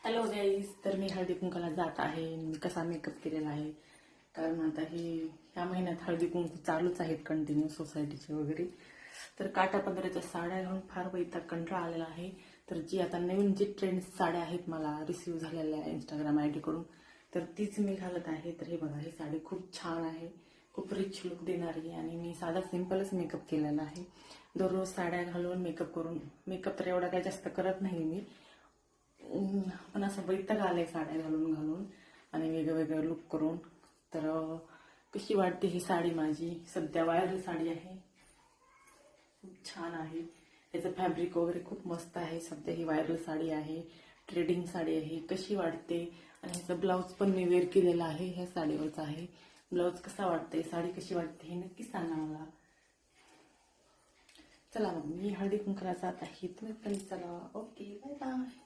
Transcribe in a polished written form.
Hello guys, तर मी हळदी कुंकाला जात आहे. मी कसा मेकअप केलेला आहे कारण आता ह्या महिन्यात हळदी कुंकू चालूच आहेत कंटिन्यू सोसायटीचे वगैरे. तर काटा पदराच्या साड्या घालून फार वैताग कंटाळा आलेला आहे. तर जी आता नवीन जी ट्रेंड साड्या आहेत मला रिसीव्ह झालेल्या आहे इंस्टाग्राम आयडी कडून, तर तीच मी घालत आहे. तर हे बघा, ही साडी खूप छान आहे, खूप रिच लुक देणारी आहे आणि मी साधा सिंपलच मेकअप केलेला आहे. दररोज साड्या घालून मेकअप तर एवढा काही जास्त करत नाही मी, पण असं वैताग आलंय साड्या घालून घालून आणि वेगळं लुक करून. तर कशी वाटते ही साडी माझी? सध्या व्हायरल साडी आहे, खूप छान आहे. याचं फॅब्रिक वगैरे खूप मस्त आहे. सध्या ही व्हायरल साडी आहे, ट्रेडिंग साडी आहे. कशी वाटते? आणि ह्याचा ब्लाऊज पण मी वेअर केलेला आहे, ह्या साडीवरचा आहे. ब्लाऊज कसा वाटते, साडी कशी वाटते हे नक्की सांगा मला. चला मग, मी हळदी कुंकूला जात आहे, तुम्ही पण चला. Okay, bye bye.